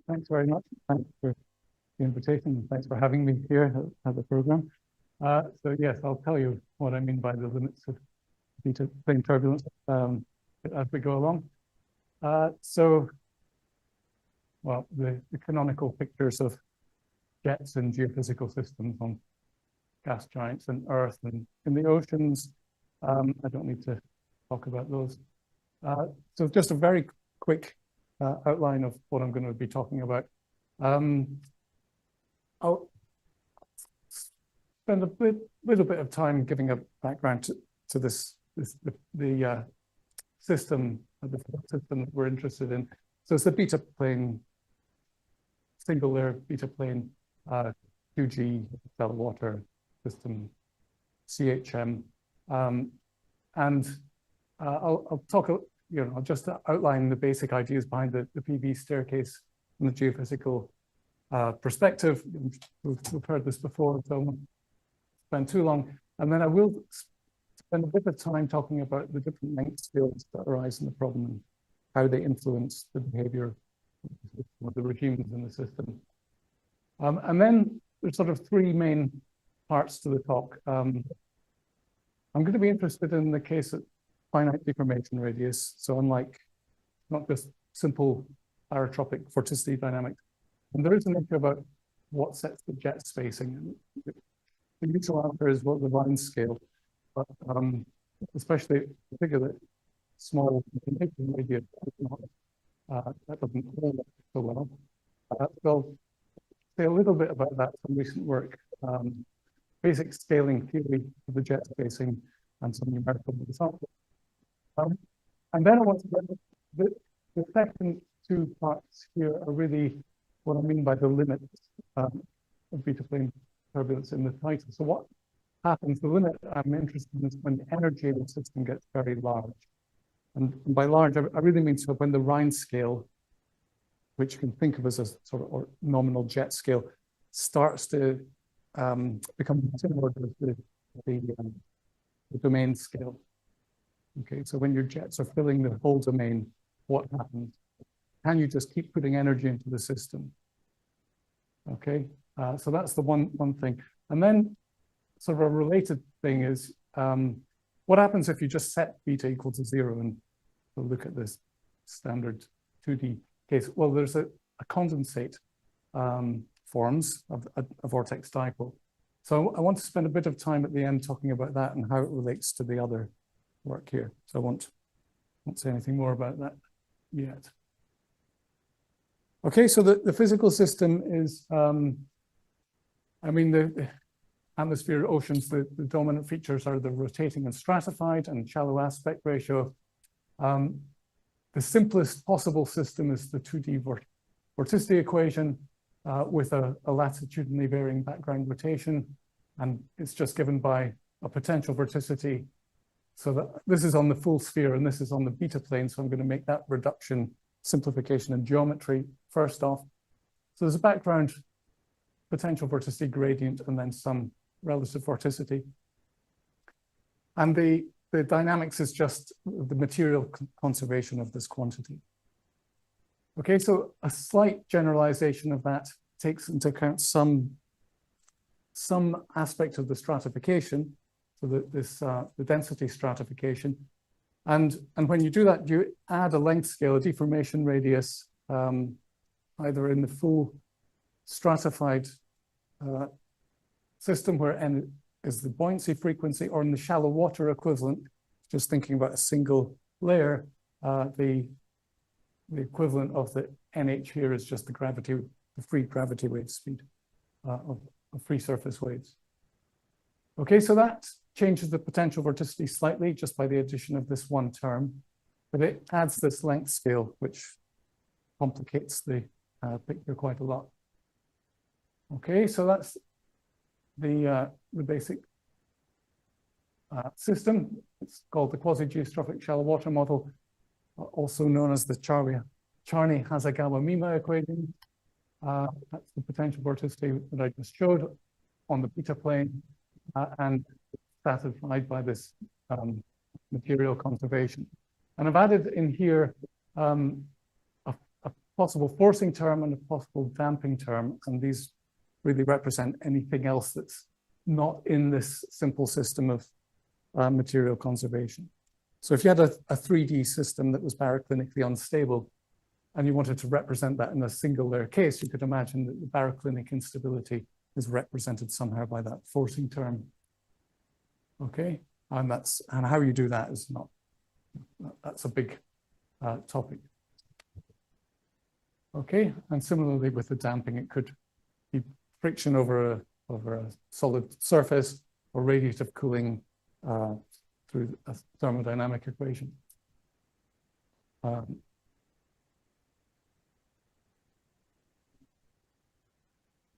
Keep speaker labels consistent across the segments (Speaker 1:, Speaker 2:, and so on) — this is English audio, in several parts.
Speaker 1: Thanks very much. Thanks for the invitation, and thanks for having me here at the program. So yes, I'll tell you what I mean by the limits of beta plane turbulence as we go along. Well, the canonical pictures of jets in geophysical systems on gas giants and Earth and in the oceans. I don't need to talk about those. So just a very quick outline of what I'm going to be talking about. I'll spend a little bit of time giving a background to the system that we're interested in. So it's the beta plane, single layer beta plane, 2G cell water system, CHM, and I'll talk. I'll just outline the basic ideas behind the PV staircase from the geophysical perspective. We've heard this before, so I won't spend too long. And then I will spend a bit of time talking about the different length scales that arise in the problem and how they influence the behavior of the regimes in the system. And then there's sort of three main parts to the talk. I'm going to be interested in the case of finite deformation radius. So unlike not just simple aerotropic vorticity dynamics, and there is an issue about what sets the jet spacing. The usual answer is what the Rhines scale, but especially particularly small deformation radius, that doesn't work so well. So say a little bit about that from recent work, basic scaling theory of the jet spacing and some numerical examples. And then I want to get the second two parts here are really what I mean by the limits of beta plane turbulence in the title. So what happens, the limit I'm interested in is when the energy of the system gets very large. And by large, I really mean so when the Rhines scale, which you can think of as a sort of or nominal jet scale, starts to become similar to the domain scale. Okay, so when your jets are filling the whole domain, what happens? Can you just keep putting energy into the system? Okay, so that's the one thing. And then sort of a related thing is, what happens if you just set beta equal to 0 and we'll look at this standard 2D case? Well, there's a condensate forms of a vortex dipole. So I want to spend a bit of time at the end talking about that and how it relates to the other work here. So I won't say anything more about that yet. Okay, so the physical system is, I mean, the atmosphere, oceans, the dominant features are the rotating and stratified and shallow aspect ratio. The simplest possible system is the 2D vorticity equation with a latitudinally varying background rotation. And it's just given by a potential vorticity. So that this is on the full sphere and this is on the beta plane. So I'm going to make that reduction, simplification and geometry first off. So there's a background potential vorticity gradient and then some relative vorticity. And the dynamics is just the material conservation of this quantity. Okay, so a slight generalization of that takes into account some aspect of the stratification. So the density stratification. And when you do that, you add a length scale, a deformation radius, either in the full stratified system where n is the buoyancy frequency, or in the shallow water equivalent, just thinking about a single layer, the equivalent of the NH here is just the free gravity wave speed of free surface waves. Okay, so that changes the potential vorticity slightly just by the addition of this one term, but it adds this length scale, which complicates the picture quite a lot. Okay, so that's the basic system. It's called the quasigeostrophic shallow water model, also known as the Charney-Hasegawa-Mima equation. That's the potential vorticity that I just showed on the beta plane, and satisfied by this material conservation. And I've added in here a possible forcing term and a possible damping term, and these really represent anything else that's not in this simple system of material conservation. So if you had a 3D system that was baroclinically unstable, and you wanted to represent that in a single layer case, you could imagine that the baroclinic instability is represented somehow by that forcing term. Okay, and how you do that is that's a big topic. Okay, and similarly with the damping, it could be friction over a solid surface or radiative cooling through a thermodynamic equation.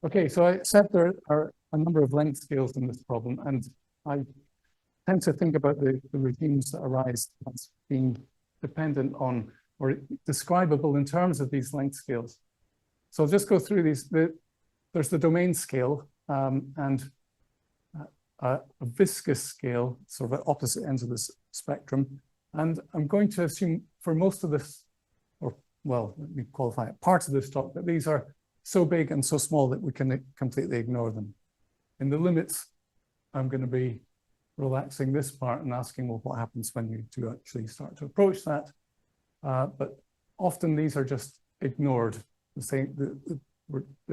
Speaker 1: Okay, so I said there are a number of length scales in this problem, and I tend to think about the regimes that arise as being dependent on or describable in terms of these length scales. So I'll just go through these. There's the domain scale and a viscous scale, sort of at opposite ends of this spectrum. And I'm going to assume for most of this, or well, let me qualify it, part of this talk, that these are so big and so small that we can completely ignore them. In the limits, I'm going to be relaxing this part and asking, well, what happens when you do actually start to approach that? But often these are just ignored. The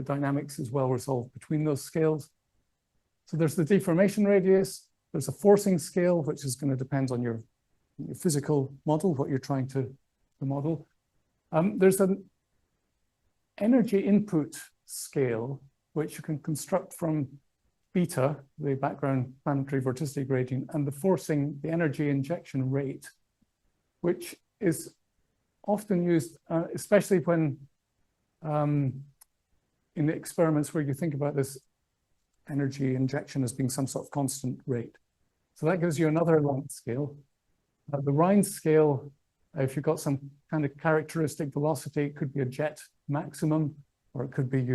Speaker 1: dynamics is well resolved between those scales. So there's the deformation radius, there's a forcing scale, which is going to depend on your physical model, what you're trying to model. There's an energy input scale, which you can construct from beta, the background planetary vorticity gradient, and the forcing, the energy injection rate, which is often used, especially when in the experiments where you think about this energy injection as being some sort of constant rate. So that gives you another length scale. The Rhines scale, if you've got some kind of characteristic velocity, it could be a jet maximum, or it could be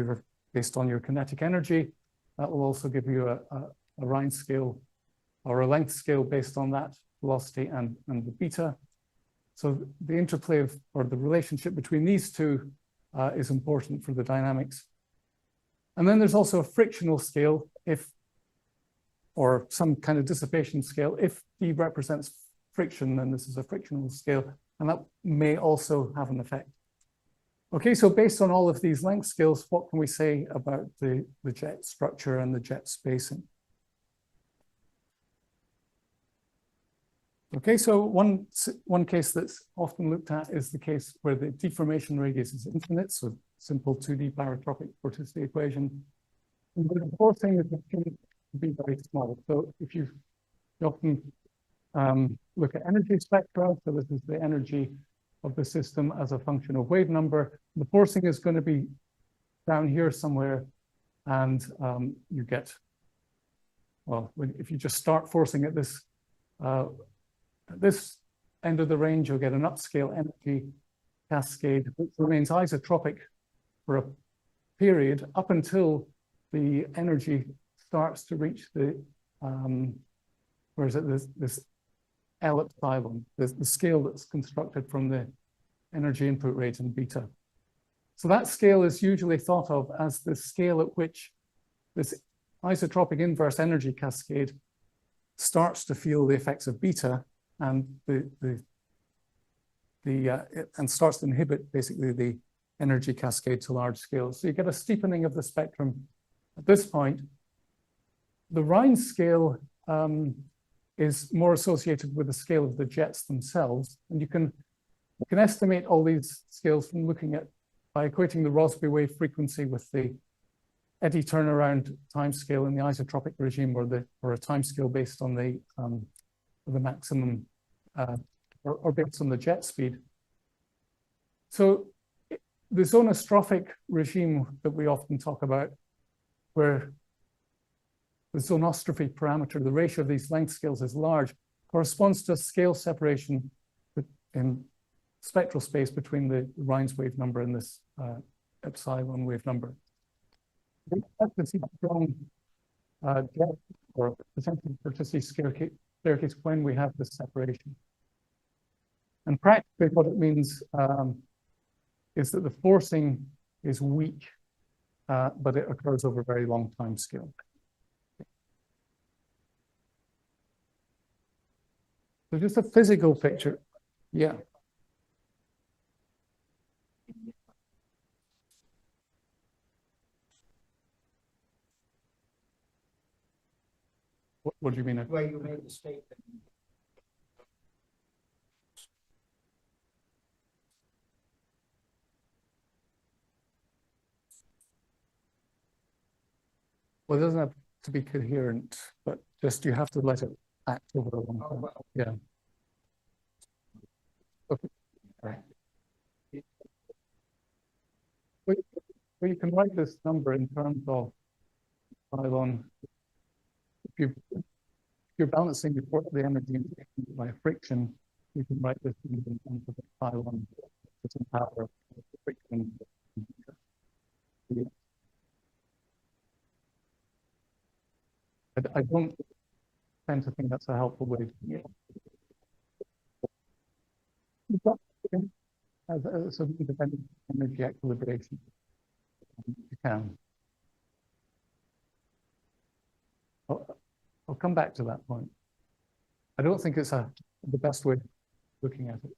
Speaker 1: based on your kinetic energy. That will also give you a Rhines scale or a length scale based on that velocity and the beta. So the interplay of, or the relationship between these two is important for the dynamics. And then there's also a frictional scale, or some kind of dissipation scale. If D represents friction, then this is a frictional scale, and that may also have an effect. Okay, so based on all of these length scales, what can we say about the jet structure and the jet spacing? Okay, so one case that's often looked at is the case where the deformation radius is infinite, so simple 2D barotropic vorticity equation. And the forcing is going to be very small. So if you often look at energy spectra, so this is the energy of the system as a function of wave number. The forcing is going to be down here somewhere, and you get, well, if you just start forcing at this end of the range, you'll get an upscale energy cascade, which remains isotropic for a period up until the energy starts to reach the, where is it, this L epsilon, the scale that's constructed from the energy input rate in beta. So that scale is usually thought of as the scale at which this isotropic inverse energy cascade starts to feel the effects of beta and and starts to inhibit basically the energy cascade to large scales. So you get a steepening of the spectrum at this point. The Rhines scale is more associated with the scale of the jets themselves, and you can estimate all these scales from looking at by equating the Rossby wave frequency with the eddy turnaround timescale in the isotropic regime, or a timescale based on the maximum or based on the jet speed. So the zonostrophic regime that we often talk about, where the zonostrophy parameter, the ratio of these length scales is large, corresponds to a scale separation in spectral space between the Rhines wave number and this epsilon wave number. We expect to see strong jet or potential vorticity staircase when we have this separation. And practically what it means is that the forcing is weak, but it occurs over a very long time scale. So just a physical picture. Yeah. What do you mean?
Speaker 2: Where you made the statement.
Speaker 1: Well, it doesn't have to be coherent, but just you have to let it act over a long time. Yeah. Okay. Right. Well, you can write this number in terms of pylon. If you're balancing the energy by friction, you can write this in terms of the pylon, the power of friction. Yeah. I don't tend to think that's a helpful way to do it. As a sort of independent energy equilibration, you can. I'll come back to that point. I don't think it's the best way of looking at it.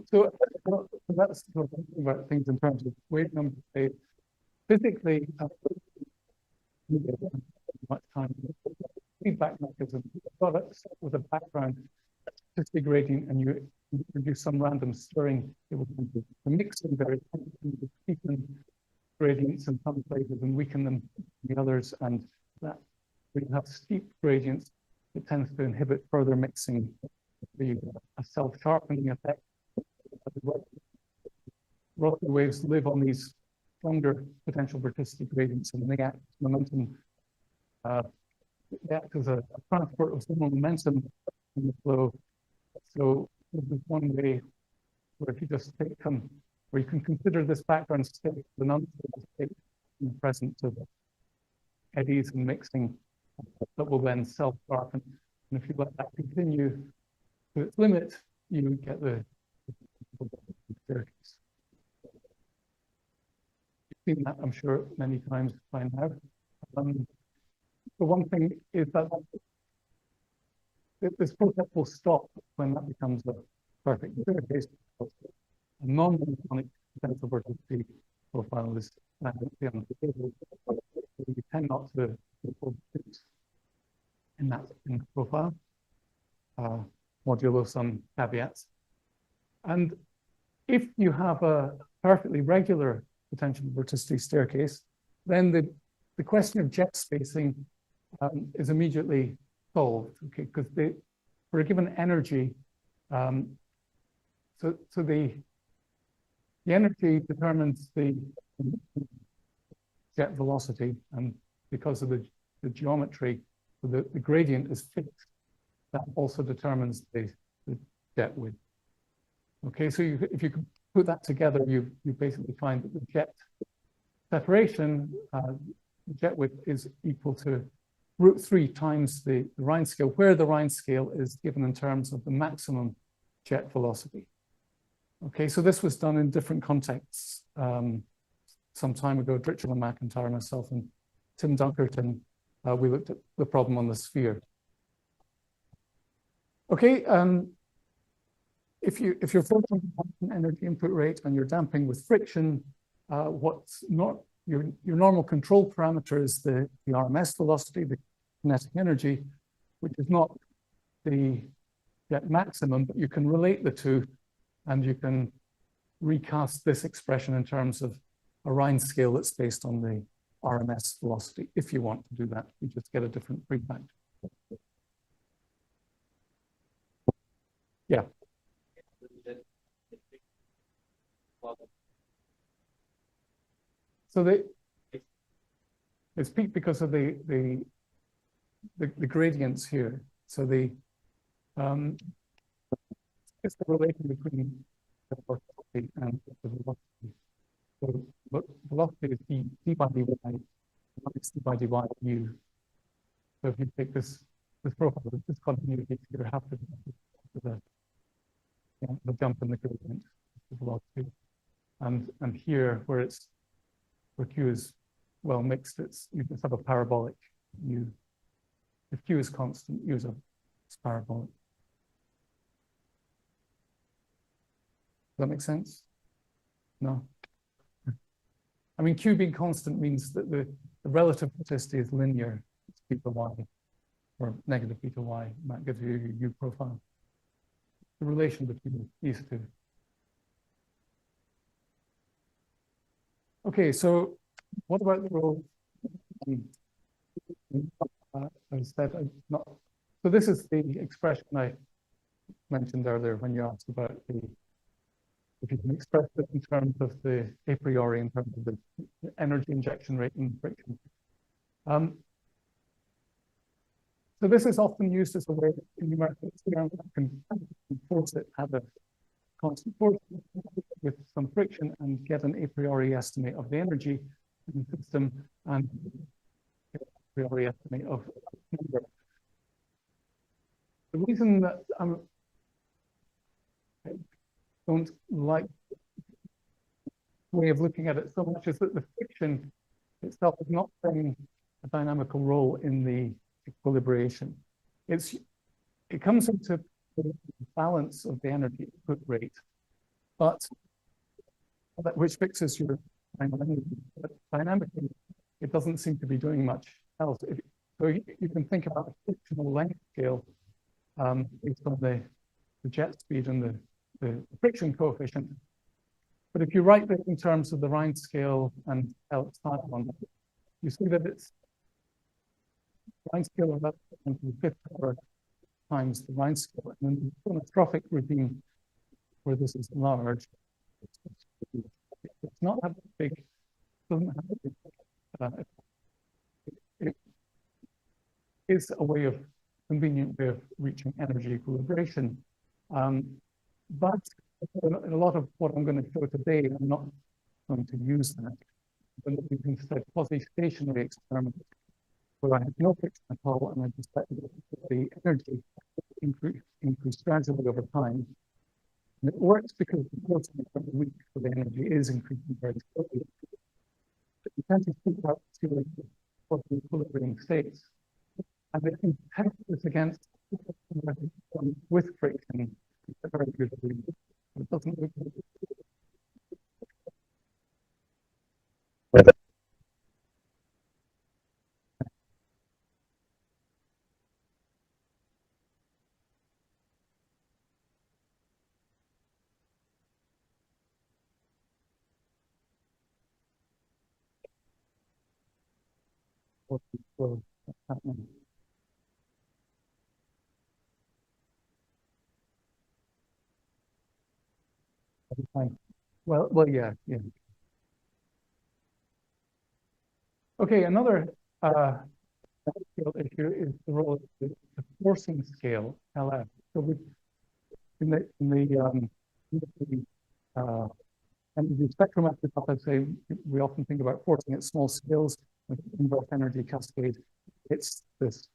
Speaker 1: So that's talking about things in terms of wave number state. Physically, much time. Feedback mechanism. With a background statistic gradient, and you produce some random stirring, it will come to the mixing very steepen gradients in some places and weaken them in the others, and that when you have steep gradients, it tends to inhibit further mixing. A self-sharpening effect. Rotor waves live on these stronger potential vorticity gradients, and they act as momentum. They act as a transport of some momentum in the flow. So this is one way where if you just take them, where you can consider this background state, the non-stable state in the presence of eddies and mixing that will then self-sharpen. And if you let that continue to its limit, you get the staircase. You've seen that, I'm sure, many times by now. The one thing is that this process will stop when that becomes a perfect staircase. A non-monotonic potential vorticity profile is you tend not to in that profile, modulo some caveats. And if you have a perfectly regular potential vorticity staircase, then the question of jet spacing is immediately solved, okay? Because for a given energy, so the energy determines the jet velocity, and because of the geometry, so the gradient is fixed. That also determines the jet width. Okay, so if you put that together, you basically find that the jet separation, jet width is equal to √3 times the Rhines scale, where the Rhines scale is given in terms of the maximum jet velocity. Okay, so this was done in different contexts some time ago. Dritchell and McIntyre, myself, and Tim Dunkerton, we looked at the problem on the sphere. Okay, if you're focusing on energy input rate and you're damping with friction, what's not your normal control parameter is the RMS velocity, the kinetic energy, which is not the jet maximum, but you can relate the two, and you can recast this expression in terms of a Rhines scale that's based on the RMS velocity. If you want to do that, you just get a different prefactor. Yeah. So it's peaked because of the gradients here. So it's the relation between the velocity and the velocity. So velocity is d by dy, d by dy u. So if you take this profile with this continuity, you have to the jump in the gradient, the velocity. and here where Q is well mixed, you just have a parabolic U. If Q is constant, U is a parabolic. Does that make sense? No. I mean, Q being constant means that the relative vorticity is linear. It's beta y or negative beta y. And that gives you your U profile. The relation between these two. Okay, so what about the role? I said not. So this is the expression I mentioned earlier when you asked about if you can express it in terms of the a priori, in terms of the energy injection rate and friction. So this is often used as a way in numerical experiment. I can force it, have a constant force with some friction and get an a priori estimate of the energy in the system and a priori estimate of number. The reason that I don't like the way of looking at it so much is that the friction itself is not playing a dynamical role in the equilibration. It comes into the balance of the energy input rate, but which fixes your final energy. But dynamically, it doesn't seem to be doing much else. So you can think about a frictional length scale based on the jet speed and the friction coefficient. But if you write this in terms of the Rhines scale and epsilon, you see that it's Rhines scale of about 5th power times the Rhines scale. And in the chronostrophic regime, where this is large, it's not that big, doesn't have a big, it is a way of, convenient way of reaching energy equilibration. But in a lot of what I'm going to show today, I'm not going to use that. But we can instead quasi-stationary experiments where I have no friction at all, and I just let the energy increase gradually over time. And it works because the force from the weak for the energy is increasing very slowly. But you tend to speak about the equilibrium states. And if you test this against with friction, it's a very good read. It doesn't look good. Well, yeah. Okay, another issue is the role of the forcing scale, LF. So in the energy spectrometric, I say we often think about forcing at small scales with inverse energy cascade. It's this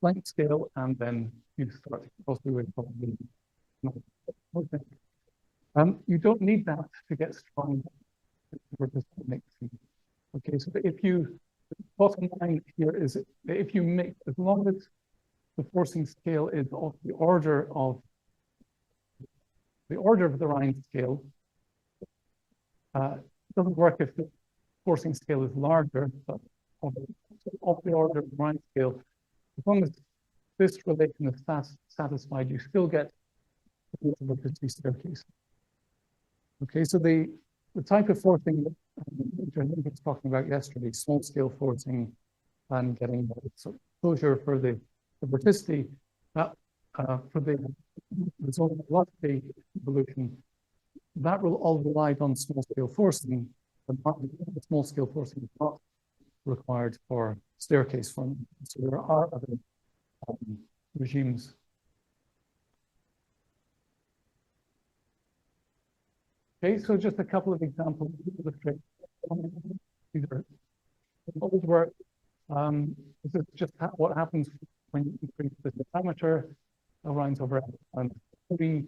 Speaker 1: length scale, and then you start to cross the way probably. You don't need that to get strong mixing. Okay, so if you, bottom line here is if you mix, as long as the forcing scale is of the order of the Rhines scale, it doesn't work if the forcing scale is larger, but of the order of the Rhines scale, as long as this relation is satisfied, you still get the vorticity staircase. Okay, so the type of forcing that I was talking about yesterday, small scale forcing and getting closure for the vorticity, for the result velocity evolution, that will all rely on small scale forcing, but the small scale forcing is not required for staircase forming. So there are other regimes. Okay, so just a couple of examples to illustrate. These are always work. This is just what happens when you increase the diameter of Rhines over and we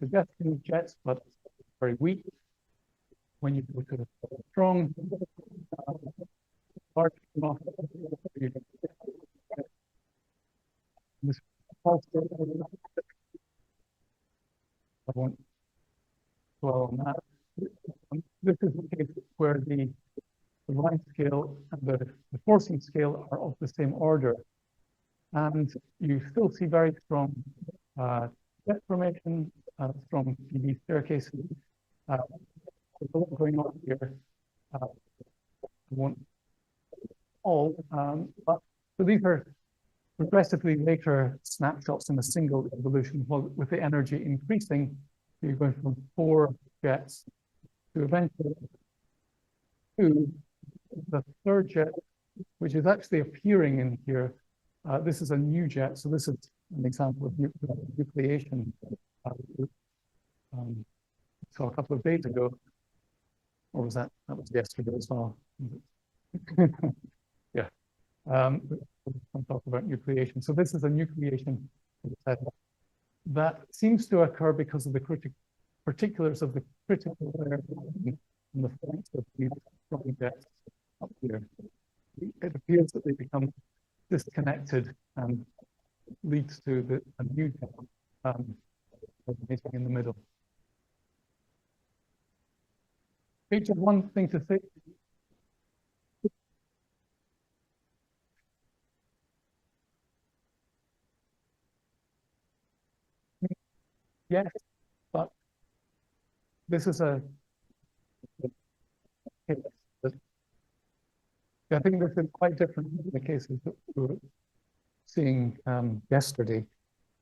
Speaker 1: suggesting jets, but very weak. When you go to strong, large enough, this pulse, I won't dwell on that. This is the case where the Rhines scale and the forcing scale are of the same order. And you still see very strong deformation, strong PV staircases. There's a lot going on here. I won't all, but so these are progressively later snapshots in a single evolution. Well, with the energy increasing, you're going from 4 jets to eventually 2. The third jet, which is actually appearing in here, this is a new jet. So this is an example of nucleation. So a couple of days ago, or was that was yesterday as well? Yeah. I'll talk about nucleation. So this is a nucleation that seems to occur because of the particulars of the critical layer in the flanks of these strong jets up here. It appears that they become disconnected and leads to a new jet in the middle. Just one thing to say. Yes, but this is a case that I think this is quite different from the cases that we were seeing yesterday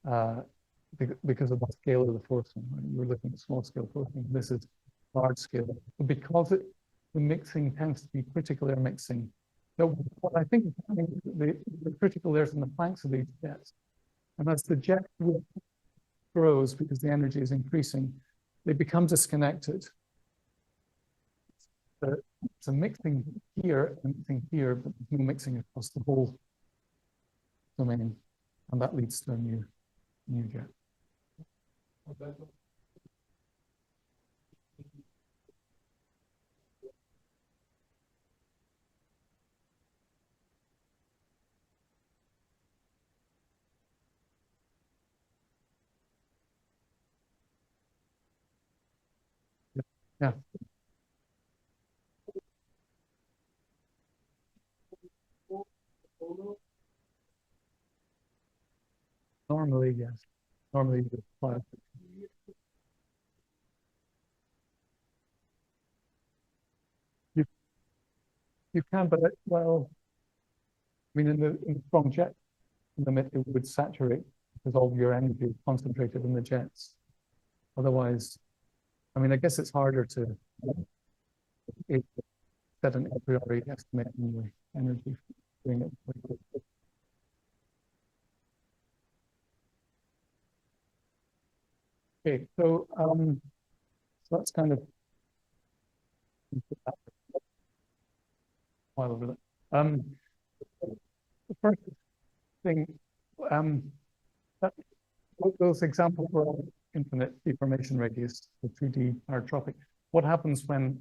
Speaker 1: because of the scale of the forcing. You were looking at small scale forcing. This is large scale. But because the mixing tends to be critical air mixing. So what I think is happening is the critical layers in the flanks of these jets. And as the jet grows because the energy is increasing, they become disconnected. It's a mixing here and mixing here, but there's no mixing across the whole domain. And that leads to a new jet. Yeah. Normally, yes. Normally, you apply. You can, but well, I mean, in the strong jet limit, it would saturate because all your energy is concentrated in the jets. Otherwise, I mean, I guess it's harder to set an a priori estimate in your energy doing it. Okay, so that's kind of while over there. The first thing, that those examples were infinite deformation radius, the 2D paratropic. What happens when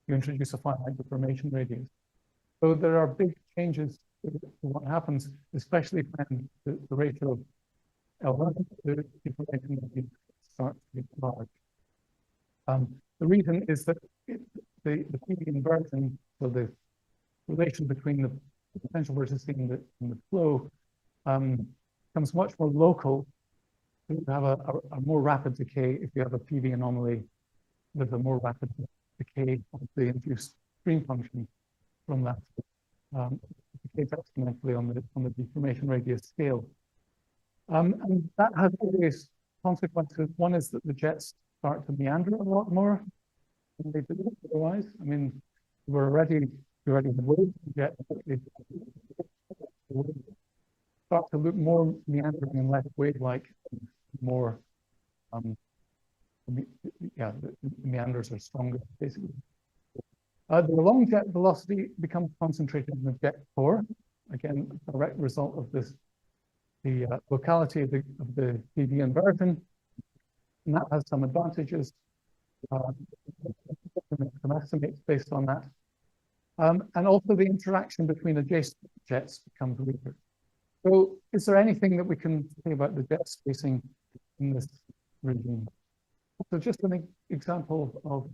Speaker 1: you introduce a finite deformation radius? So there are big changes to what happens, especially when the ratio of L1 to deformation radius starts to get large. The reason is that the PV inversion, so the relation between the potential vorticity and the flow, becomes much more local. You have a more rapid decay. If you have a PV anomaly, there's a more rapid decay of the induced stream function from that. It decays exponentially on the deformation radius scale. And that has various consequences. One is that the jets start to meander a lot more than they do otherwise. I mean, we already have waves jet. They start to look more meandering and less wave-like, more yeah, the meanders are stronger, basically. The long jet velocity becomes concentrated in the jet core. Again, a direct result of this, the locality of the PV inversion. And that has some advantages. some estimates based on that. And also the interaction between adjacent jets becomes weaker. So is there anything that we can say about the jet spacing in this regime? So just an example of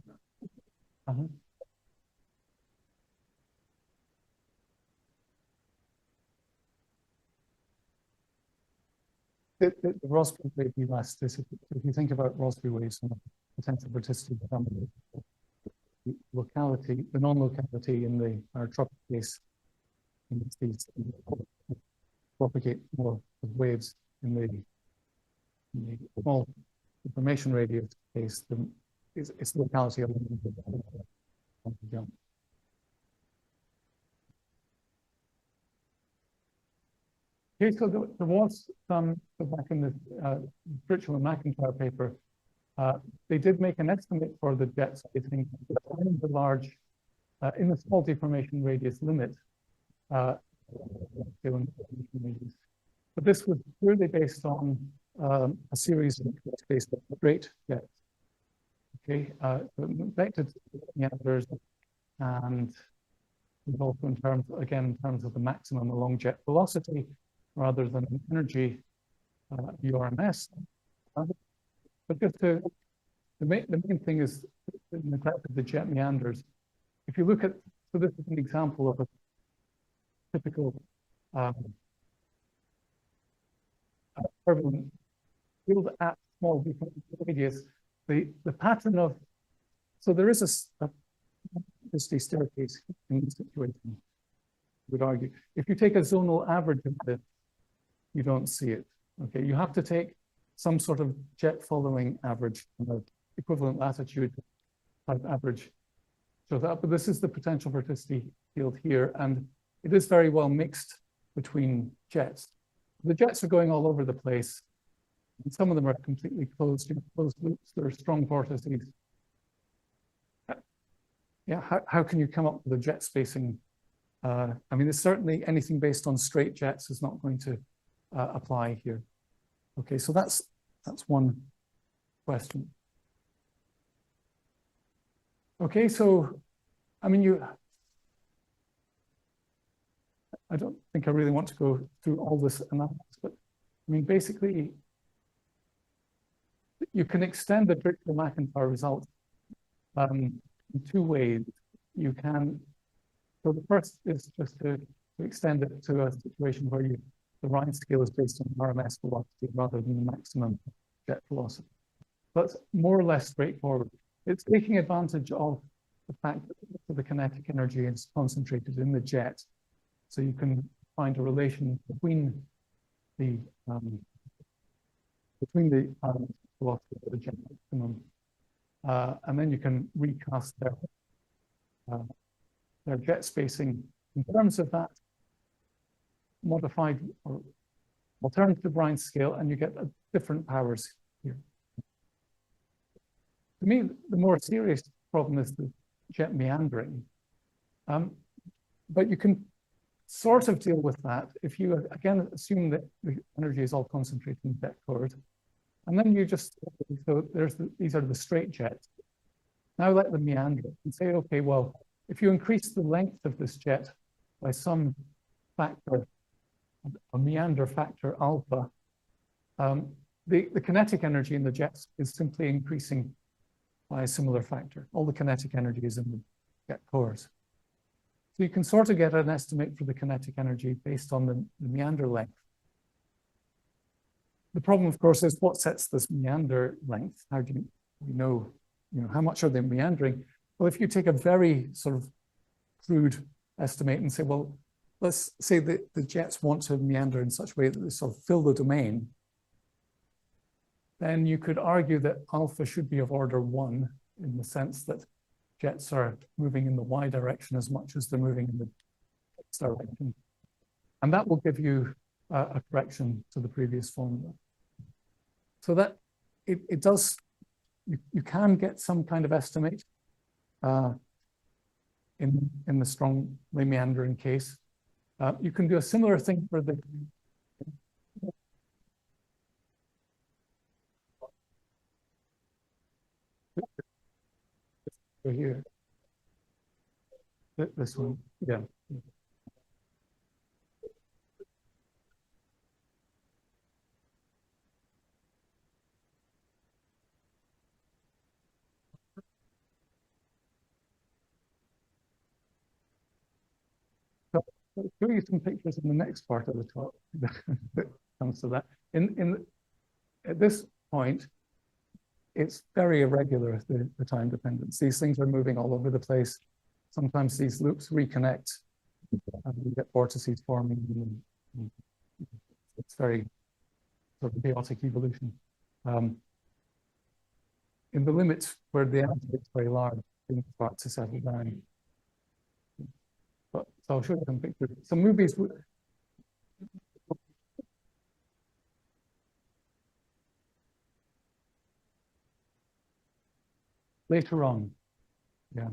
Speaker 1: the Rossby wave elasticity. So if you think about Rossby waves and potential vorticity, the locality, the non-locality in the tropic case, in these propagate more waves in the small deformation radius case, it's the locality of the jump. Okay, so there was some, back in the Birchall and McIntyre paper, they did make an estimate for the jet spacing in the large, in the small deformation radius limit. But this was purely based on a series of based on straight jets. Okay, vectored meanders, and also in terms, again, in terms of the maximum along jet velocity rather than energy URMS. But just the main thing is the neglect of the jet meanders. If you look at, so this is an example of a typical turbulent field at small radius. The pattern of, so there is a staircase in this situation, I would argue. If you take a zonal average of this, you don't see it. Okay, you have to take some sort of jet following average, equivalent latitude type average. So that, but this is the potential vorticity field here, and it is very well mixed between jets. The jets are going all over the place, and some of them are completely closed loops. There are strong vortices. Yeah, how can you come up with a jet spacing? I mean, there's certainly anything based on straight jets is not going to apply here. Okay, so that's one question. Okay, so I mean, I don't think I really want to go through all this analysis, but I mean, basically, you can extend the Birchall-McIntyre result in two ways. You can, so the first is just to extend it to a situation where the Rhines scale is based on RMS velocity rather than the maximum jet velocity. That's more or less straightforward. It's taking advantage of the fact that the kinetic energy is concentrated in the jet. So you can find a relation between the velocity of the jet maximum, and then you can recast their jet spacing in terms of that modified or alternative Rhines scale, and you get different powers here. To me, the more serious problem is the jet meandering, but you can sort of deal with that if you, again, assume that the energy is all concentrated in jet cores. And then you just, so these are the straight jets. Now let them meander and say, okay, well, if you increase the length of this jet by some factor, a meander factor alpha, the kinetic energy in the jets is simply increasing by a similar factor. All the kinetic energy is in the jet cores. So you can sort of get an estimate for the kinetic energy based on the meander length. The problem, of course, is what sets this meander length? How do you know, how much are they meandering? Well, if you take a very sort of crude estimate and say, well, let's say that the jets want to meander in such a way that they sort of fill the domain, then you could argue that alpha should be of order 1 in the sense that jets are moving in the y direction as much as they're moving in the x direction. And that will give you a correction to the previous formula. So that it does, you can get some kind of estimate in the strongly meandering case. You can do a similar thing for the So here, this one, yeah. So I'll show you some pictures in the next part of the talk that comes to that. At this point, it's very irregular, the time dependence. These things are moving all over the place. Sometimes these loops reconnect and we get vortices forming. And it's very sort of chaotic evolution. In the limits where the energy is very large, things start to settle down. But so I'll show you some pictures. Some movies. Later on, yeah.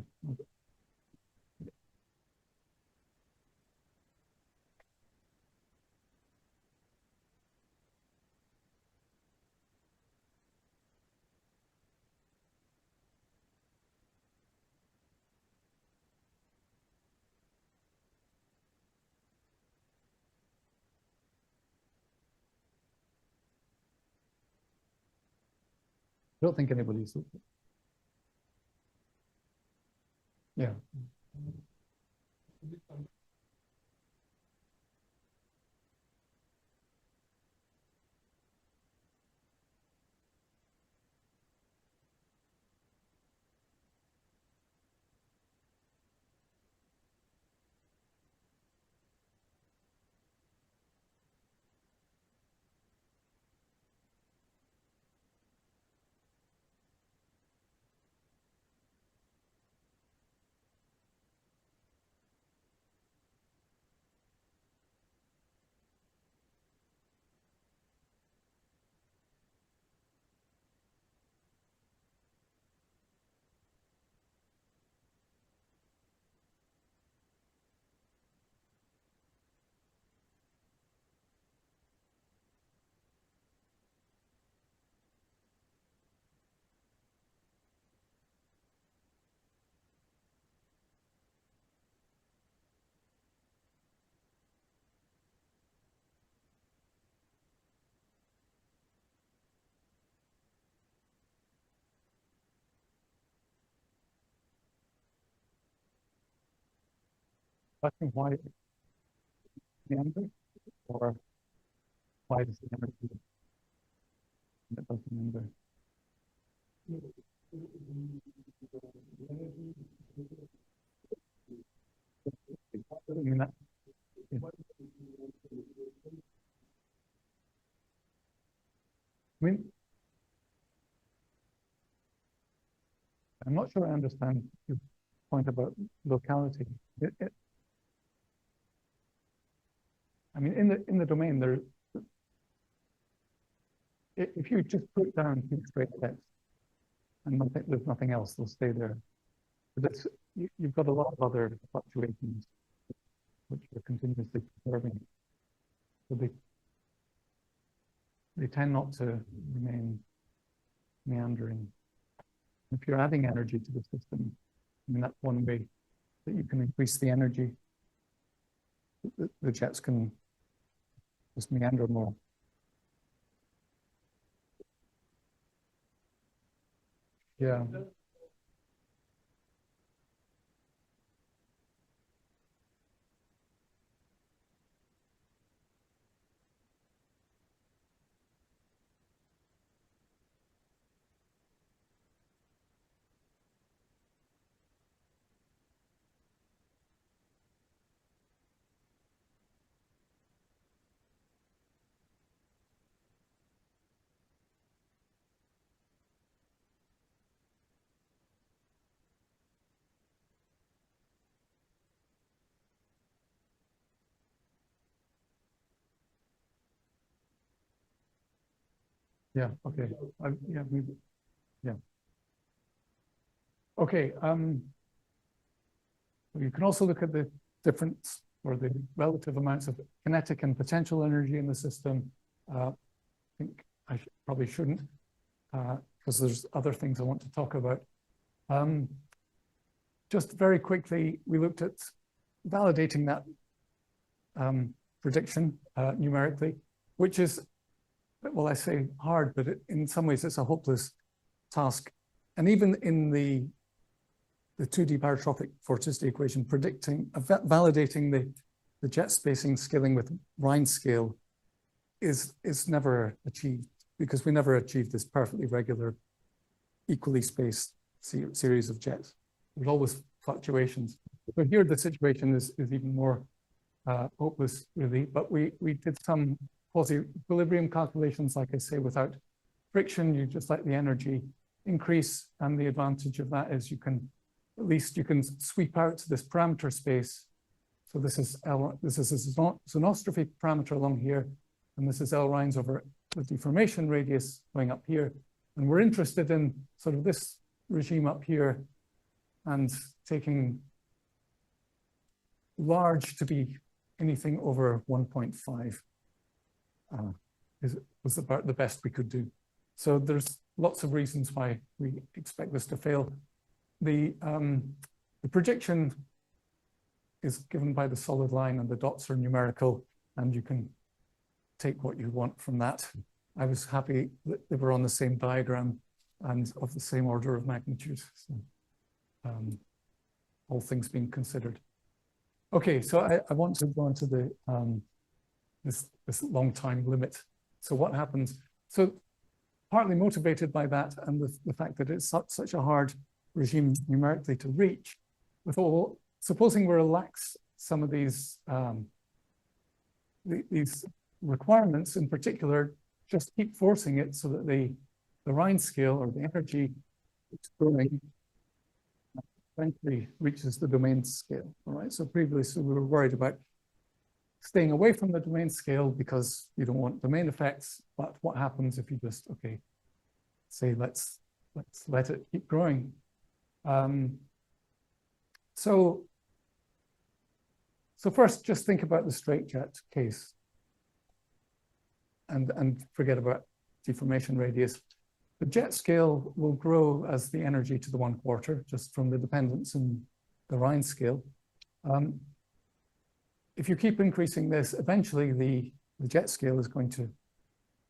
Speaker 1: I don't think anybody's. Yeah. Asking why meander, or why does the energy that doesn't meander? I mean, that, yeah. I mean, I'm not sure I understand your point about locality. I mean, in the domain, there, if you just put down two straight text and there's nothing else, they'll stay there. But you've got a lot of other fluctuations which are continuously preserving. So they tend not to remain meandering. If you're adding energy to the system, I mean, that's one way that you can increase the energy. The jets can just meander more. Yeah. Yeah. Okay. Yeah. Yeah. Okay. You can also look at the difference or the relative amounts of kinetic and potential energy in the system. I think I probably shouldn't, because there's other things I want to talk about. just very quickly, we looked at validating that prediction numerically, which is, well, I say hard, but in some ways it's a hopeless task. And even in the 2D barotropic vorticity equation, validating the jet spacing scaling with Rhines scale is never achieved, because we never achieved this perfectly regular, equally spaced series of jets. There's always fluctuations. So here the situation is even more hopeless, really. But we did some quasi-equilibrium calculations, like I say, without friction. You just let the energy increase, and the advantage of that is at least you can sweep out this parameter space. So this is a sonostrophy parameter along here, and this is L Rhines over the deformation radius going up here. And we're interested in sort of this regime up here, and taking large to be anything over 1.5 was about the best we could do. So there's lots of reasons why we expect this to fail. The prediction is given by the solid line, and the dots are numerical, and you can take what you want from that. I was happy that they were on the same diagram and of the same order of magnitude. So, all things being considered. Okay, so I want to go into the this long time limit. So what happens? So partly motivated by that and the fact that it's such a hard regime numerically to reach, supposing we relax some of these requirements, in particular, just keep forcing it so that the Rhines scale, or the energy it's growing, eventually reaches the domain scale. All right. So previously we were worried about staying away from the domain scale because you don't want domain effects. But what happens if you just, okay, say let's let it keep growing? So first, just think about the straightjet case, and forget about deformation radius. The jet scale will grow as the energy to the 1/4, just from the dependence in the Rhines scale. If you keep increasing this, eventually the jet scale is going to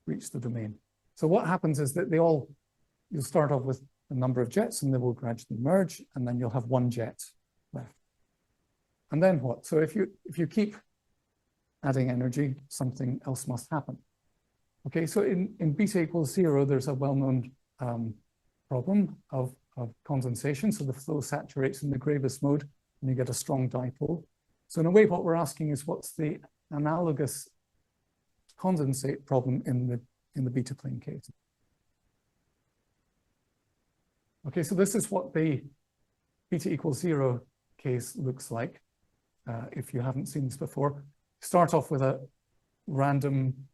Speaker 1: reach the domain. So what happens is that you'll start off with a number of jets, and they will gradually merge, and then you'll have one jet left. And then what? So if you keep adding energy, something else must happen. Okay, so in beta equals 0, there's a well-known problem of condensation. So the flow saturates in the Gravis mode, and you get a strong dipole. So in a way, what we're asking is, what's the analogous condensate problem in the beta plane case? Okay, so this is what the beta equals 0 case looks like. If you haven't seen this before, start off with a random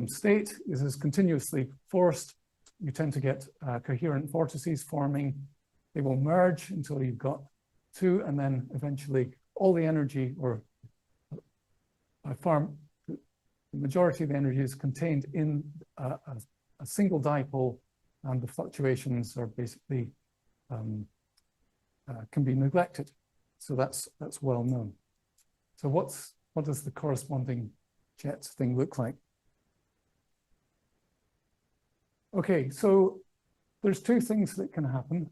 Speaker 1: state. This is continuously forced. You tend to get coherent vortices forming. They will merge until you've got 2, and then eventually all the energy, or by far the majority of the energy, is contained in a single dipole, and the fluctuations are basically can be neglected. So that's well known. So what does the corresponding jet thing look like? Okay, so there's 2 things that can happen.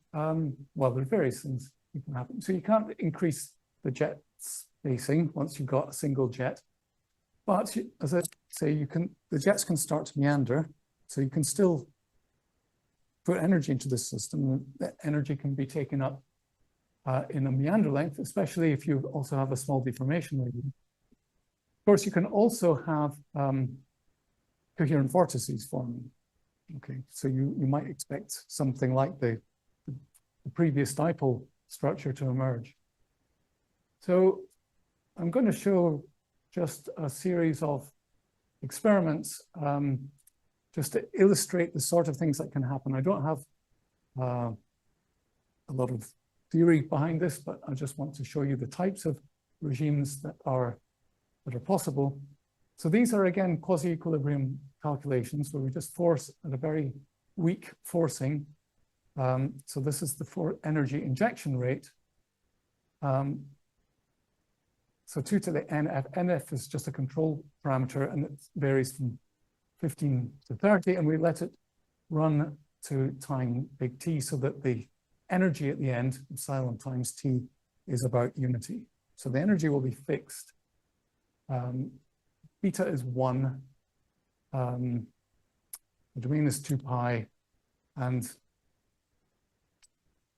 Speaker 1: Well, there are various things that can happen. So you can't increase the jet spacing once you've got a single jet. But as I say, the jets can start to meander. So you can still put energy into the system. That energy can be taken up in a meander length, especially if you also have a small deformation radius. Of course, you can also have coherent vortices forming. Okay, so you might expect something like the previous dipole structure to emerge. So I'm going to show just a series of experiments just to illustrate the sort of things that can happen. I don't have a lot of theory behind this, but I just want to show you the types of regimes that are possible. So these are, again, quasi-equilibrium calculations where we just force at a very weak forcing, So this is the energy injection rate. So 2 to the NF. NF is just a control parameter, and it varies from 15 to 30, and we let it run to time big T so that the energy at the end, epsilon times T, is about unity. So the energy will be fixed. Beta is 1. The domain is 2 pi. And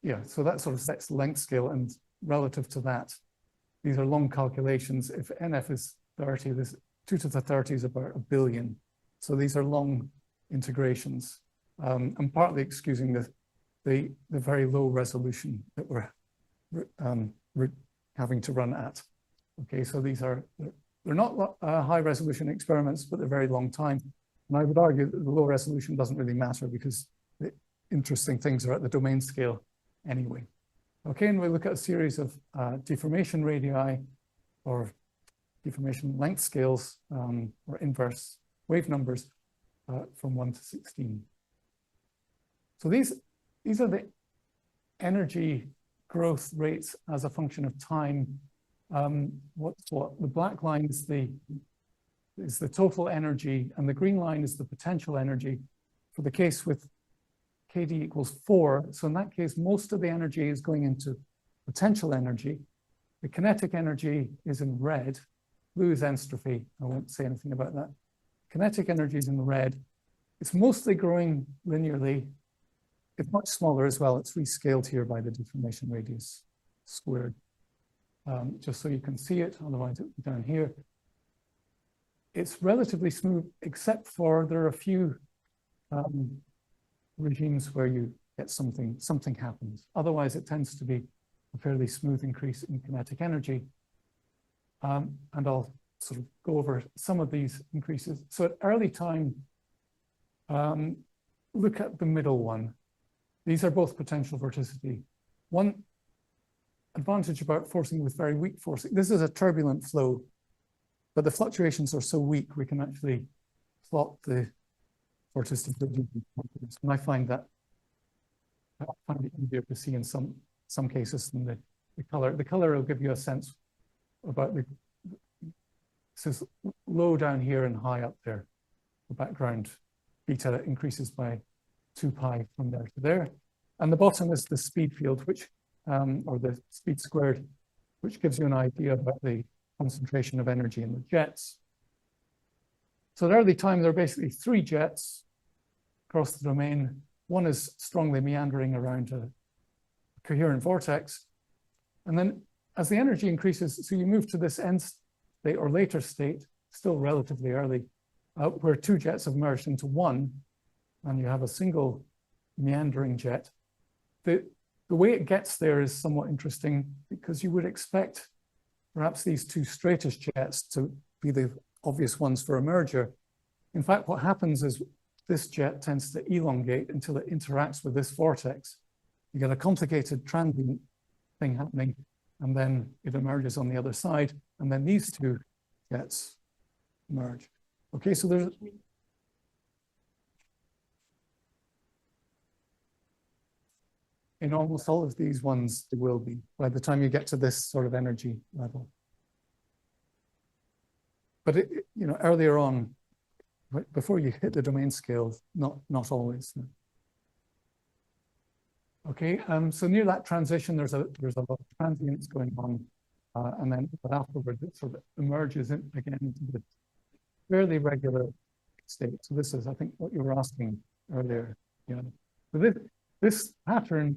Speaker 1: yeah, so that sort of sets the length scale. And relative to that, these are long calculations. If NF is 30, this 2 to the 30 is about 1 billion. So these are long integrations. And partly excusing the very low resolution that we're having to run at. Okay, so these are, they're not high resolution experiments, but they're very long time. And I would argue that the low resolution doesn't really matter because the interesting things are at the domain scale anyway. Okay, and we look at a series of deformation radii or deformation length scales or inverse wave numbers from 1 to 16. So these are the energy growth rates as a function of time. What's what? The black line is the total energy, and the green line is the potential energy. For the case with KD equals 4, so in that case, most of the energy is going into potential energy. The kinetic energy is in red. Blue is entropy. I won't say anything about that. Kinetic energy is in red. It's mostly growing linearly. It's much smaller as well. It's rescaled here by the deformation radius squared. Just so you can see it, otherwise it would be down here. It's relatively smooth, except for there are a few regimes where you get something happens. Otherwise, it tends to be a fairly smooth increase in kinetic energy. And I'll sort of go over some of these increases. So at early time, look at the middle one. These are both potential vorticity. One advantage about forcing with very weak forcing, this is a turbulent flow, but the fluctuations are so weak, we can actually plot the vorticity. And I find it easier to see in some cases than the color. The color will give you a sense about this is low down here and high up there. The background beta increases by 2 pi from there to there. And the bottom is the speed field, which, or the speed squared, which gives you an idea about the concentration of energy in the jets. So at early time, there are basically 3 jets across the domain. One is strongly meandering around a coherent vortex. And then as the energy increases, so you move to this end state or later state, still relatively early, where 2 jets have merged into 1, and you have a single meandering jet. The way it gets there is somewhat interesting because you would expect perhaps these 2 straightest jets to be the obvious ones for a merger. In fact, what happens is this jet tends to elongate until it interacts with this vortex. You get a complicated transient thing happening, and then it emerges on the other side, and then these 2 jets merge. Okay, so there's in almost all of these ones, there will be by the time you get to this sort of energy level. But you know, earlier on, before you hit the domain scale, not always. Okay, so near that transition, there's a lot of transients going on, and then but afterwards it sort of emerges again into the fairly regular state. So this is, I think, what you were asking earlier. Yeah. So this pattern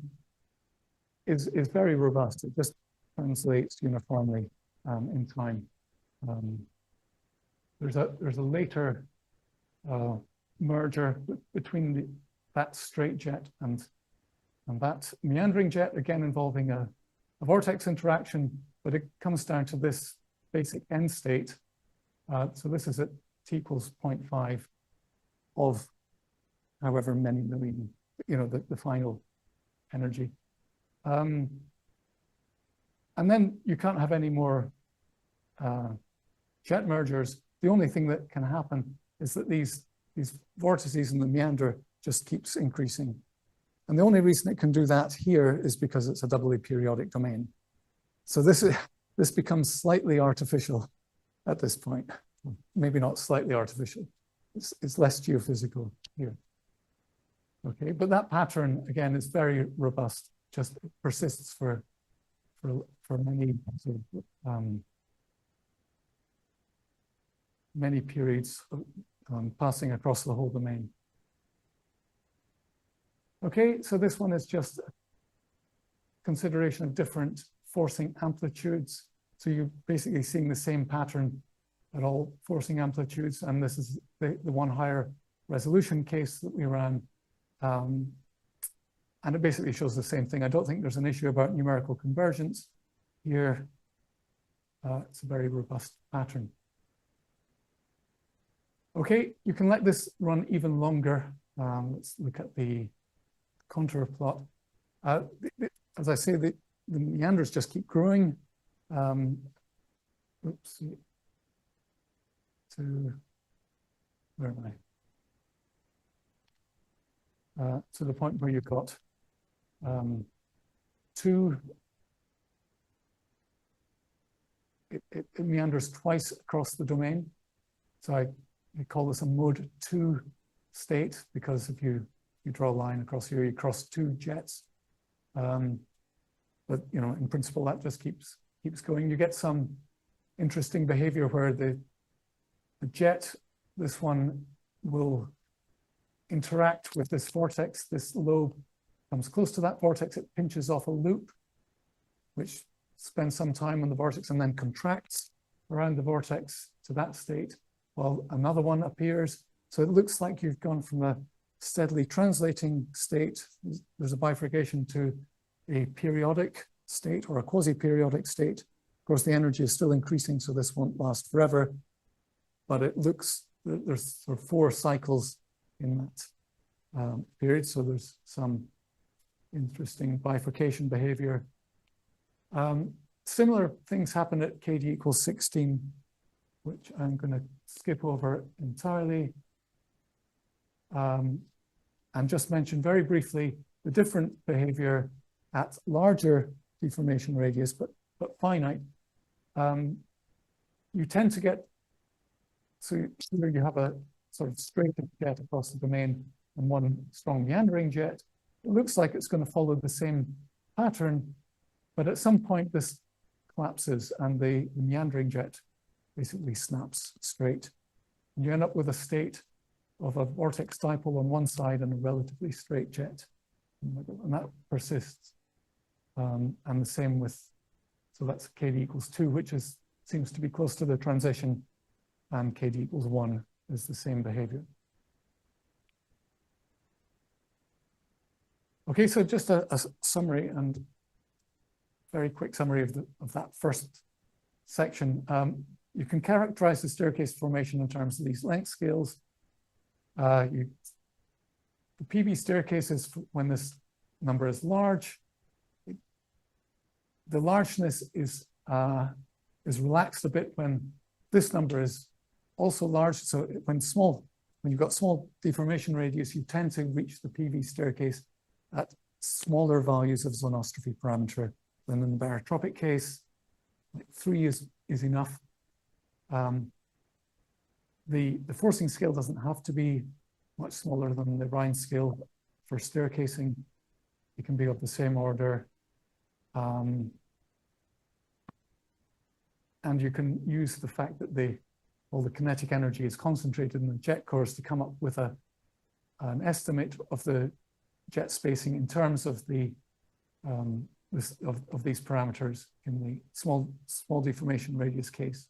Speaker 1: is very robust. It just translates uniformly in time. There's a later merger between that straight jet and that meandering jet, again involving a vortex interaction, but it comes down to this basic end state. So this is at t equals 0.5 of however many million, you know, the final energy. And then you can't have any more jet mergers. The only thing that can happen is that these vortices in the meander just keeps increasing. And the only reason it can do that here is because it's a doubly periodic domain. So this becomes slightly artificial at this point. Maybe not slightly artificial. It's less geophysical here. Okay, but that pattern, again, is very robust, just persists for many sort of, many periods passing across the whole domain. Okay, so this one is just consideration of different forcing amplitudes. So you're basically seeing the same pattern at all forcing amplitudes, and this is the one higher resolution case that we ran. And it basically shows the same thing. I don't think there's an issue about numerical convergence here. It's a very robust pattern. Okay, you can let this run even longer. Let's look at the contour plot. As I say, the meanders just keep growing. Oops. Where am I? To the point where you've got it meanders twice across the domain. So I call this a mode 2 state, because if you draw a line across here, you cross 2 jets. But you know, in principle, that just keeps going. You get some interesting behavior where the jet, this one, will interact with this vortex. This lobe comes close to that vortex. It pinches off a loop, which spends some time on the vortex and then contracts around the vortex to that state, while another one appears. So it looks like you've gone from a steadily translating state. There's a bifurcation to a periodic state or a quasi-periodic state. Of course, the energy is still increasing, so this won't last forever. But it looks, there's sort of 4 cycles in that period. So there's some interesting bifurcation behavior. Similar things happen at KD equals 16, which I'm going to skip over entirely. And just mention very briefly the different behavior at larger deformation radius, but finite. You tend to get, so here you have a sort of straight jet across the domain and one strong meandering jet. It looks like it's going to follow the same pattern, but at some point this collapses and the meandering jet basically snaps straight. And you end up with a state of a vortex dipole on one side and a relatively straight jet. And that persists. And the same with, so that's KD equals 2, which seems to be close to the transition, and KD equals 1 is the same behavior. Okay, so just a summary and very quick summary of that first section. You can characterize the staircase formation in terms of these length scales. The PV staircase is when this number is large. The largeness is relaxed a bit when this number is also large. So when you've got small deformation radius, you tend to reach the PV staircase at smaller values of zonostrophy parameter than in the barotropic case. Like 3 is enough. The forcing scale doesn't have to be much smaller than the Rhines scale for staircasing. It can be of the same order. And you can use the fact that all the kinetic energy is concentrated in the jet cores to come up with an estimate of the jet spacing in terms of the of these parameters in the small deformation radius case.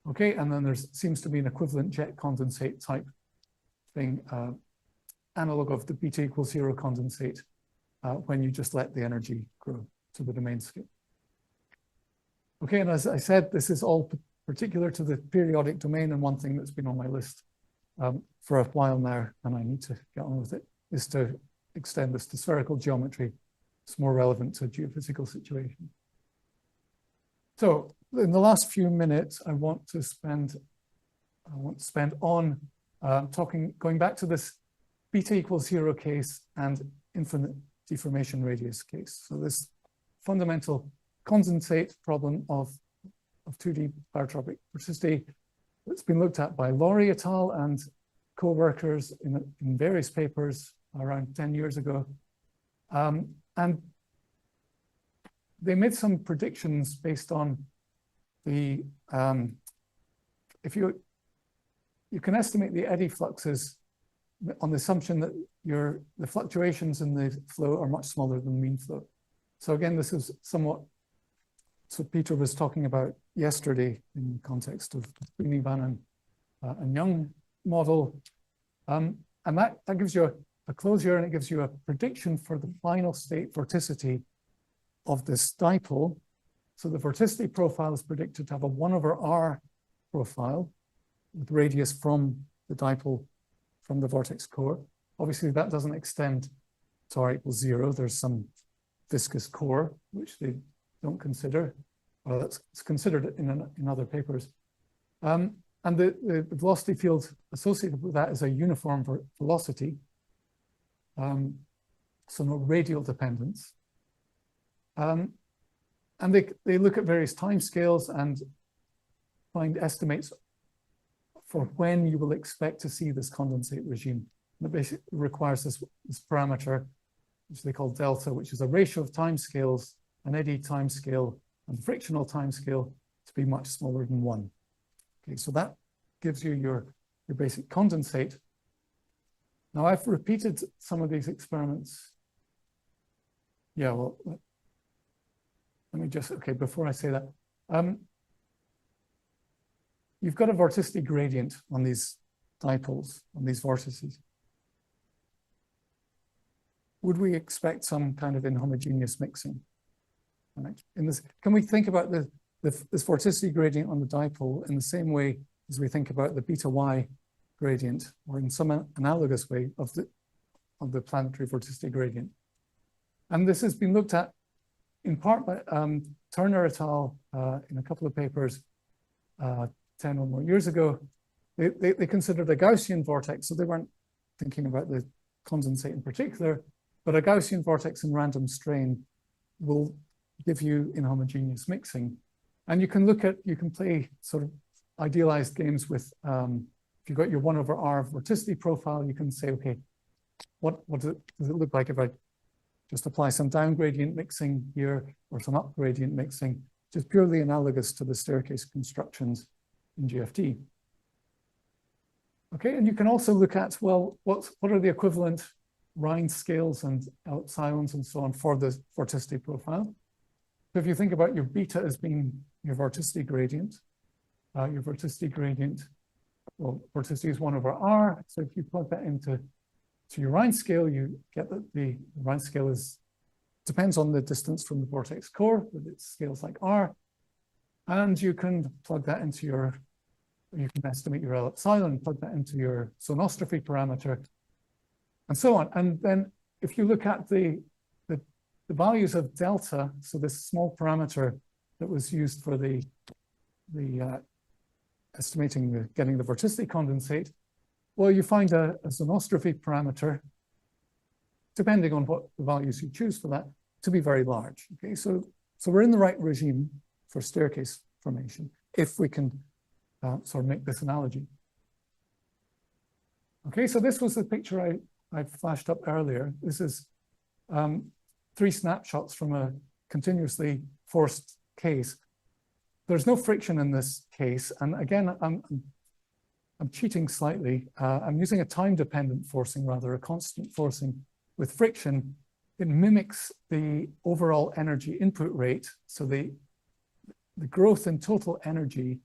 Speaker 1: Okay, and then there seems to be an equivalent jet condensate type thing, analog of the beta equals 0 condensate when you just let the energy grow to the domain scale. Okay, and as I said, this is all particular to the periodic domain, and one thing that's been on my list for a while now, and I need to get on with it, is to extend this to spherical geometry. It's more relevant to a geophysical situation. So in the last few minutes, I want to spend on going back to this beta equals 0 case and infinite deformation radius case. So this fundamental condensate problem of 2D barotropic vorticity that's been looked at by Laurie et al. And co-workers in various papers around 10 years ago. And they made some predictions based on the, if you can estimate the eddy fluxes on the assumption that the fluctuations in the flow are much smaller than mean flow. So again, this is somewhat so Peter was talking about yesterday in the context of the Sweeney, Van and Young model. And that gives you a closure, and it gives you a prediction for the final state vorticity of this dipole. So the vorticity profile is predicted to have a 1/r profile with radius from the dipole from the vortex core. Obviously, that doesn't extend to r equals 0. There's some viscous core, which they don't consider. Well, it's considered in other papers. And the velocity field associated with that is a uniform velocity. So no radial dependence. And they look at various timescales and find estimates for when you will expect to see this condensate regime. And it basically requires this parameter, which they call delta, which is a ratio of timescales, an eddy timescale, and the frictional timescale to be much smaller than 1. Okay, so that gives you your basic condensate. Now I've repeated some of these experiments. Yeah, well, let me just, okay, before I say that, you've got a vorticity gradient on these dipoles, on these vortices. Would we expect some kind of inhomogeneous mixing? In this, can we think about this vorticity gradient on the dipole in the same way as we think about the beta y gradient, or in some analogous way of the planetary vorticity gradient? And this has been looked at in part by Turner et al. In a couple of papers 10 or more years ago. They considered a Gaussian vortex, so they weren't thinking about the condensate in particular, but a Gaussian vortex in random strain will give you inhomogeneous mixing. And you can play sort of idealized games with, if you've got your 1/r vorticity profile, you can say, okay, what does it look like if I just apply some down gradient mixing here or some up gradient mixing, just purely analogous to the staircase constructions in GFT. Okay, and you can also look at, well, what are the equivalent Rhines scales and epsilons and so on for the vorticity profile? So if you think about your beta as being your vorticity gradient, well, vorticity is 1/r. So if you plug that into your Rhines scale, you get that the Rhines scale depends on the distance from the vortex core, with its scales like r. And you can plug that into you can estimate your L epsilon, plug that into your sonostrophy parameter, and so on. And then if you look at the values of delta, so this small parameter that was used for the estimating getting the vorticity condensate, well, you find a sonostrophy parameter, depending on what the values you choose for that, to be very large. Okay, so we're in the right regime for staircase formation, if we can sort of make this analogy. Okay, so this was the picture I flashed up earlier. This is 3 snapshots from a continuously forced case. There's no friction in this case, and again, I'm cheating slightly. I'm using a time-dependent forcing, rather a constant forcing with friction. It mimics the overall energy input rate. So the growth in total energy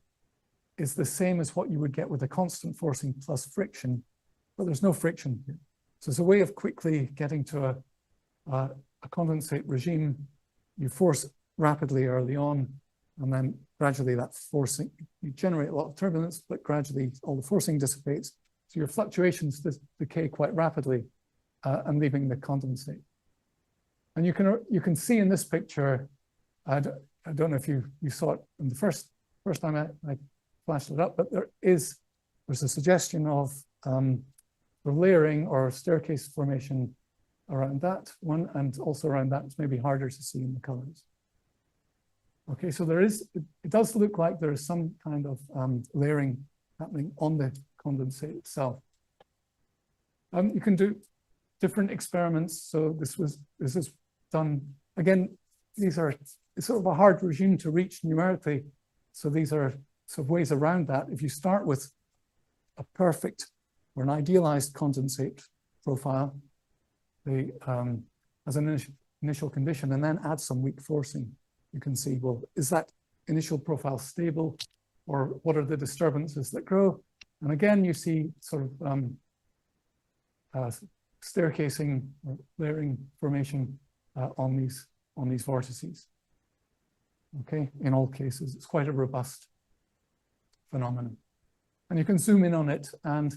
Speaker 1: is the same as what you would get with a constant forcing plus friction, but there's no friction here. So it's a way of quickly getting to a condensate regime. You force rapidly early on, and then gradually that forcing, you generate a lot of turbulence, but gradually all the forcing dissipates. So your fluctuations decay quite rapidly and leaving the condensate. And you can see in this picture, I don't know if you saw it in the first time I flashed it up, but there's a suggestion of layering or staircase formation around that one, and also around that it's maybe harder to see in the colors. Okay, so there is, it does look like there is some kind of layering happening on the condensate itself. You can do different experiments. So this is done, again, these are, it's sort of a hard regime to reach numerically. So these are sort of ways around that. If you start with a perfect or an idealized condensate profile, as an initial condition, and then add some weak forcing, you can see, well, is that initial profile stable, or what are the disturbances that grow? And again, you see sort of staircasing or layering formation on these vortices. Okay, in all cases, it's quite a robust phenomenon. And you can zoom in on it, and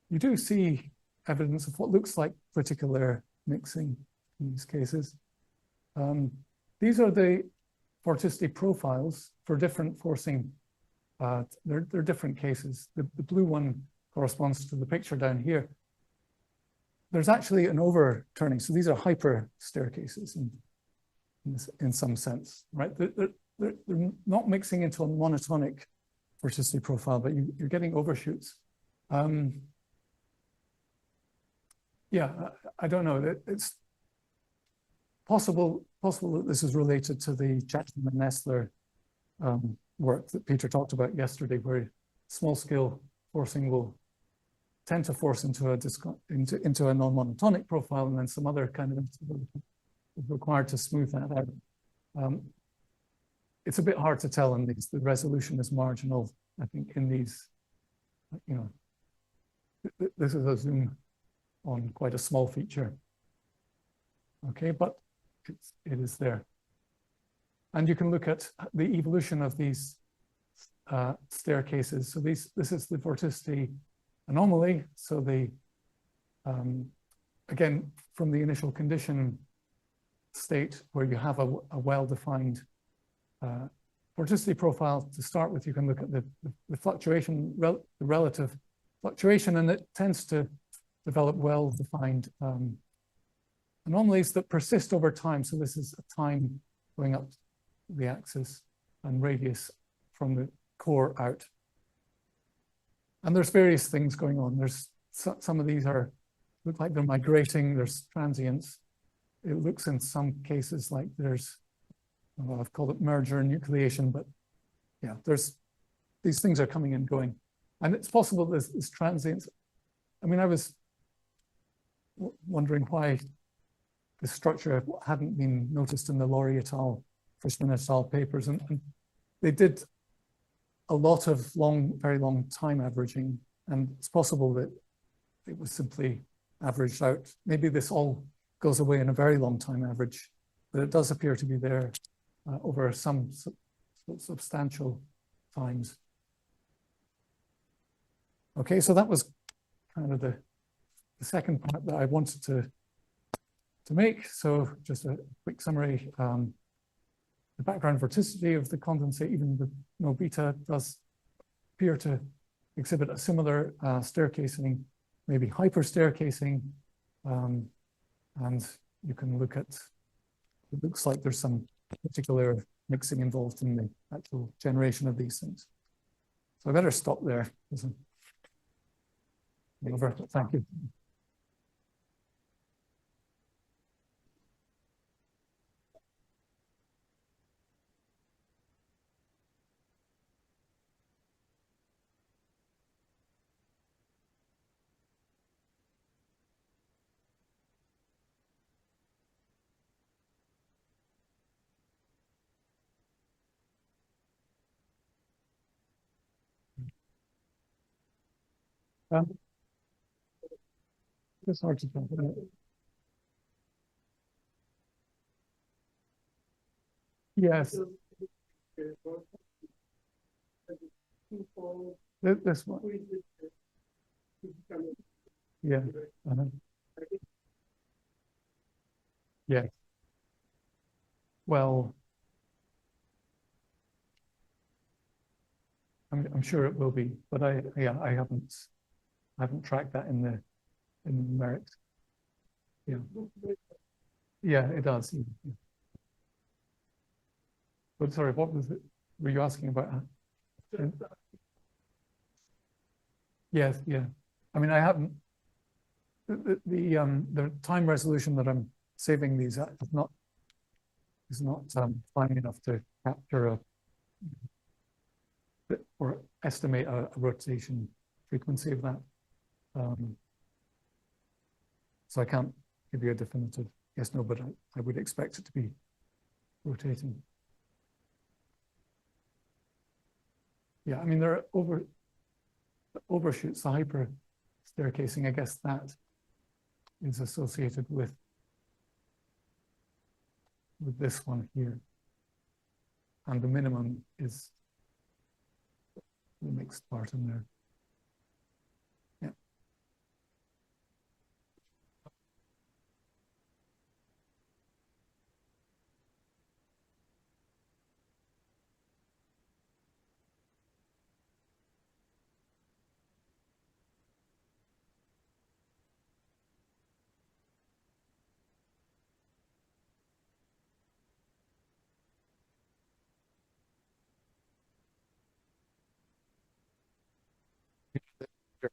Speaker 1: you do see evidence of what looks like particular mixing in these cases. These are the vorticity profiles for different forcing. They're different cases. The blue one corresponds to the picture down here. There's actually an overturning. So these are hyper staircases in some sense, right? They're not mixing into a monotonic vorticity profile, but you're getting overshoots. Yeah, I don't know. It's possible that this is related to the Jackson and Nestler work that Peter talked about yesterday, where small-scale forcing will tend to force into a non-monotonic profile, and then some other kind of instability is required to smooth that out. It's a bit hard to tell in these. The resolution is marginal, I think, in these. You know, this is a zoom on quite a small feature. Okay, but it is there. And you can look at the evolution of these staircases. So this is the vorticity anomaly. So again, from the initial condition state where you have a well-defined vorticity profile to start with, you can look at the fluctuation, the relative fluctuation, and it tends to develop well-defined anomalies that persist over time. So this is a time going up the axis and radius from the core out. And there's various things going on. There's some of these look like they're migrating. There's transients. It looks in some cases like there's, well, I've called it merger and nucleation, but yeah, these things are coming and going. And it's possible there's transients. I mean, I was wondering why this structure hadn't been noticed in the Laurie et al., Frischmann et al. Papers. And they did a lot of very long time averaging. And it's possible that it was simply averaged out. Maybe this all goes away in a very long time average, but it does appear to be there over some substantial times. Okay, so that was kind of the second part that I wanted to make. So just a quick summary. The background vorticity of the condensate, even with no beta, does appear to exhibit a similar staircasing, maybe hyper staircasing. And you can look at, it looks like there's some particular mixing involved in the actual generation of these things. So I better stop there. Over. Thank you. It's hard to tell. Yes. This one. Yeah. Yeah. Well, I'm sure it will be, but I haven't tracked that in the in numerics. Yeah. Yeah, it does. Yeah. But sorry, what was it? Were you asking about? Yes, yeah. I mean, I haven't. The time resolution that I'm saving these at is not fine enough to capture or estimate a rotation frequency of that. So I can't give you a definitive yes, no, but I would expect it to be rotating. Yeah, I mean, there are overshoots, the hyper staircasing, I guess that is associated with this one here. And the minimum is the mixed part in there. Yeah.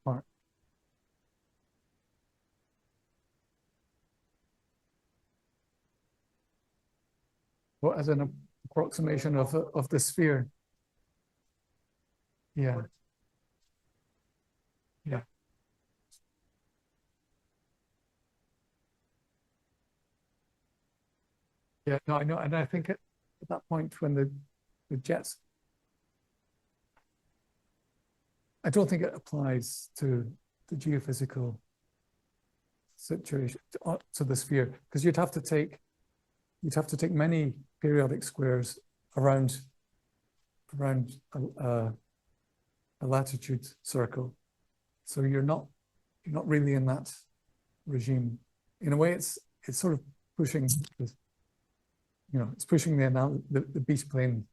Speaker 1: Part. Well, as an approximation of the sphere. Yeah. Yeah. Yeah, no, I know. And I think at that point when the jets, I don't think it applies to the geophysical situation to the sphere, because you'd have to take many periodic squares around a latitude circle. So you're not really in that regime. In a way, it's sort of pushing this, it's pushing the B-plane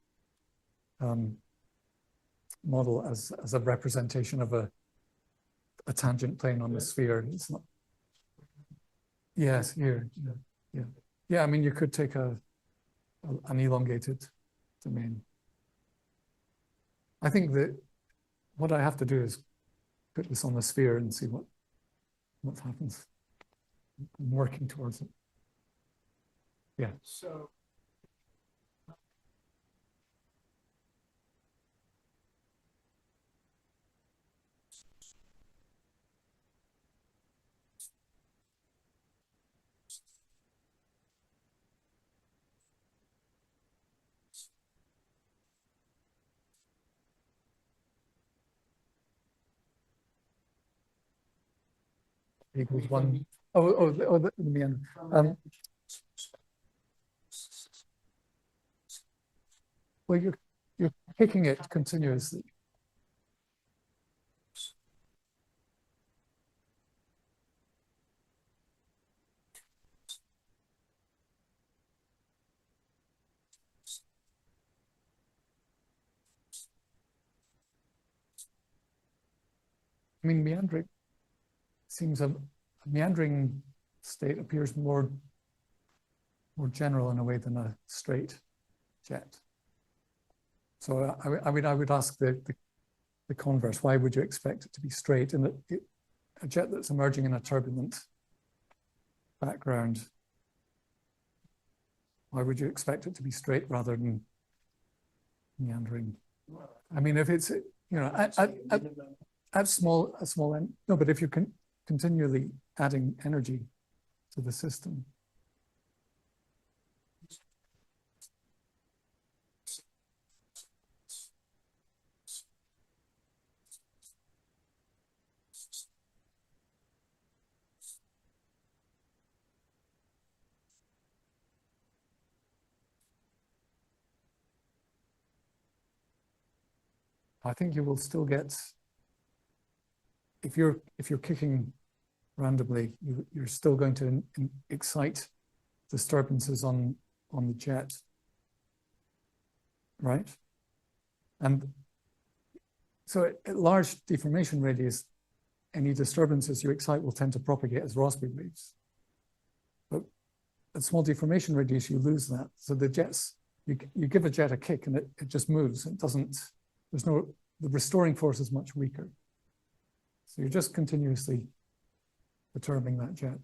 Speaker 1: model as a representation of a tangent plane on the sphere. It's not. Yes, here. Yeah. I mean, you could take an elongated domain. I think that what I have to do is put this on the sphere and see what happens. I'm working towards it. Yeah. So. Equals one. The meander. Well, you're kicking it continuously. I mean, meandering seems a meandering state appears more general in a way than a straight jet. So I would ask the converse. Why would you expect it to be straight in a jet that's emerging in a turbulent background? Why would you expect it to be straight rather than meandering? I mean, if it's at small end, no, but if you can continually adding energy to the system. I think you will still get, if you're kicking randomly, you're still going to excite disturbances on the jet, right? And so at large deformation radius, any disturbances you excite will tend to propagate as Rossby waves. But at small deformation radius, you lose that. So the jets, you give a jet a kick and it just moves. It doesn't, the restoring force is much weaker. So you're just continuously perturbing that jet.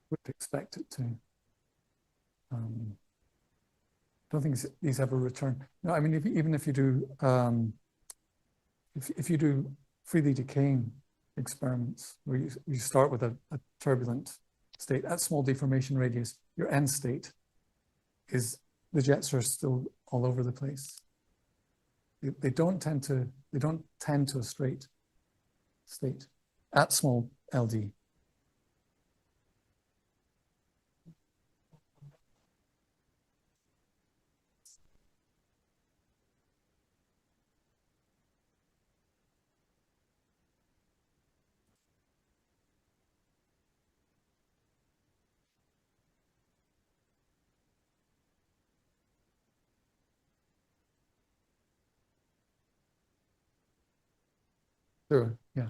Speaker 1: Would expect it to. Don't think these ever return. No, I mean, even if you do, if you do freely decaying experiments where you start with a turbulent state at small deformation radius, your end state is the jets are still all over the place. They don't tend to a straight state at small LD. Sure, yeah.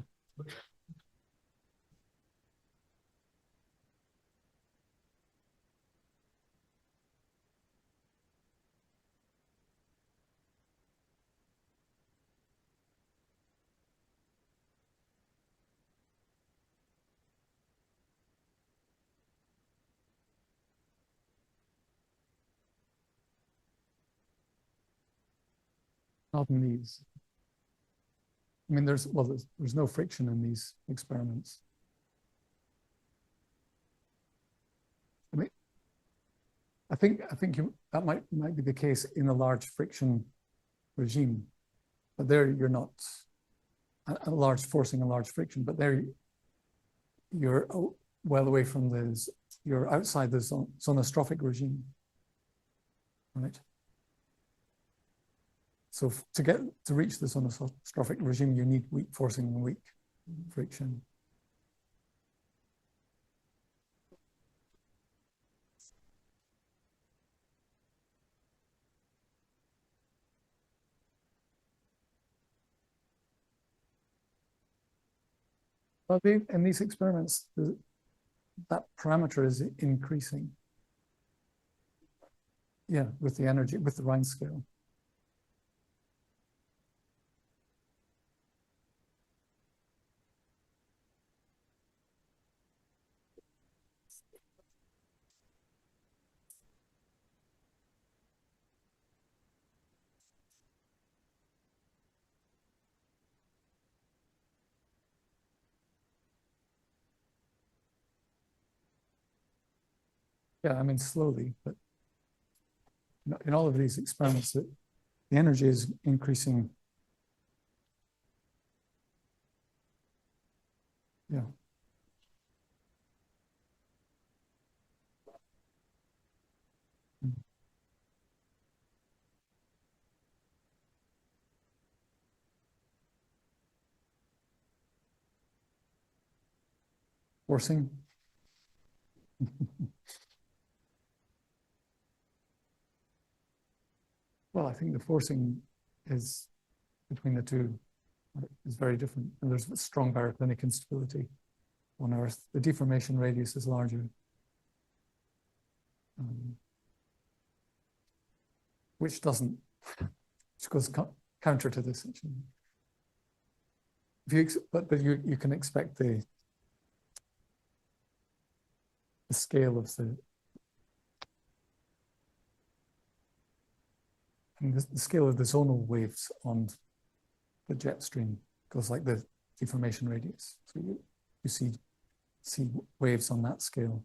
Speaker 1: Not in these. I mean, there's no friction in these experiments. I mean, I think that might be the case in a large friction regime, but there you're not a large forcing a large friction, but there you're well away from this. You're outside the sonostrophic regime, right? So to reach the sonostrophic regime, you need weak forcing and weak friction. But in these experiments, that parameter is increasing. Yeah, with the energy, with the Rhines scale. Yeah, I mean, slowly, but in all of these experiments, the energy is increasing. Yeah. Forcing. Well, I think the forcing is between the two is very different. And there's strong baroclinic instability on Earth. The deformation radius is larger. Which doesn't, which goes counter to this actually. But you can expect the scale of the scale of the zonal waves on the jet stream goes like the deformation radius. So you see waves on that scale.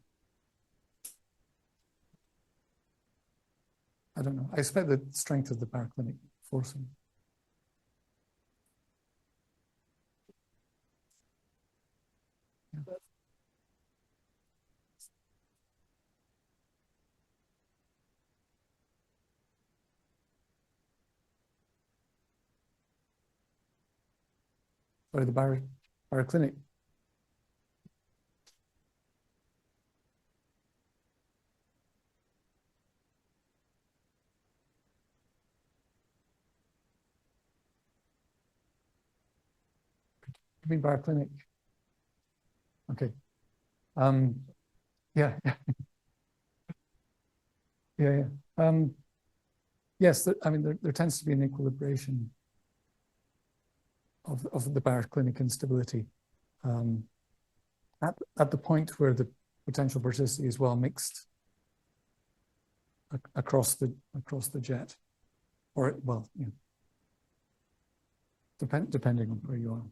Speaker 1: I don't know. I expect the strength of the baroclinic forcing. Yeah. Sorry, the baroclinic. You mean baroclinic? Okay. Yeah. Yeah. Yes, I mean, there tends to be an equilibration of the baroclinic instability at the point where the potential vorticity is well mixed across the jet, or well, you know, depending on where you are.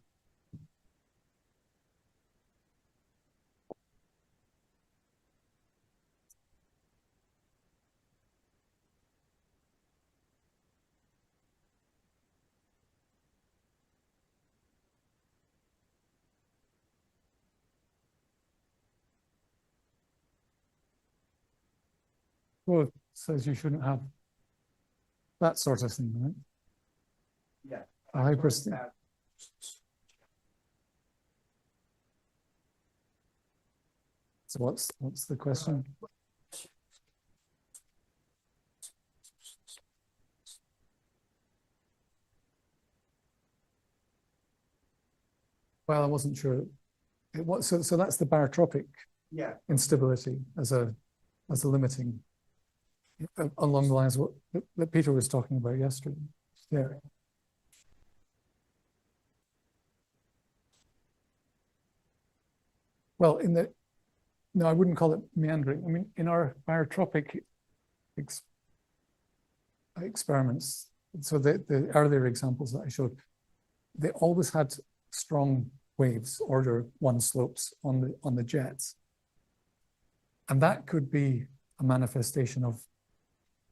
Speaker 1: Well, it says you shouldn't have that sort of thing, right?
Speaker 2: Yeah.
Speaker 1: A hyperstate. So what's the question? Well, I wasn't sure. So that's the barotropic instability as a limiting along the lines of what that Peter was talking about yesterday. Yeah. Well, no, I wouldn't call it meandering. I mean, in our barotropic experiments, so the earlier examples that I showed, they always had strong waves, order 1 slopes on the jets. And that could be a manifestation of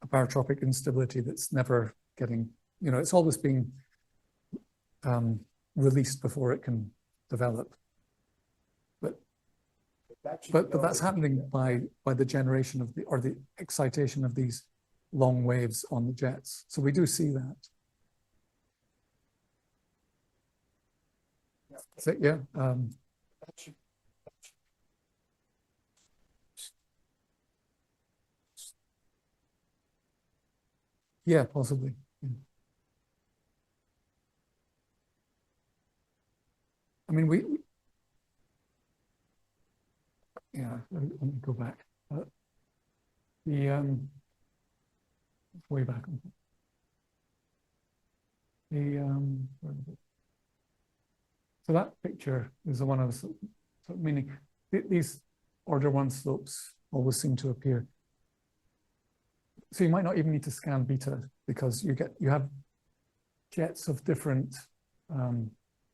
Speaker 1: a barotropic instability that's never getting, you know, it's always being released before it can develop. But that's happening by the generation of the excitation of these long waves on the jets. So we do see that. So, yeah. Yeah, possibly. Yeah. I mean, yeah, let me go back. Way back. So that picture is the one I was meaning. These order 1 slopes always seem to appear. So you might not even need to scan beta because you have jets of different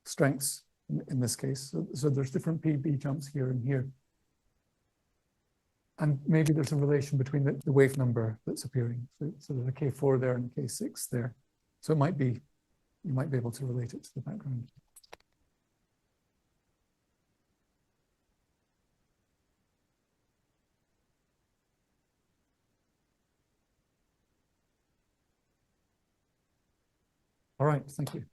Speaker 1: strengths in this case. So there's different PB jumps here and here. And maybe there's a relation between the wave number that's appearing. So there's a K4 there and a K6 there. So it might be, you might be able to relate it to the background. All right, thank you.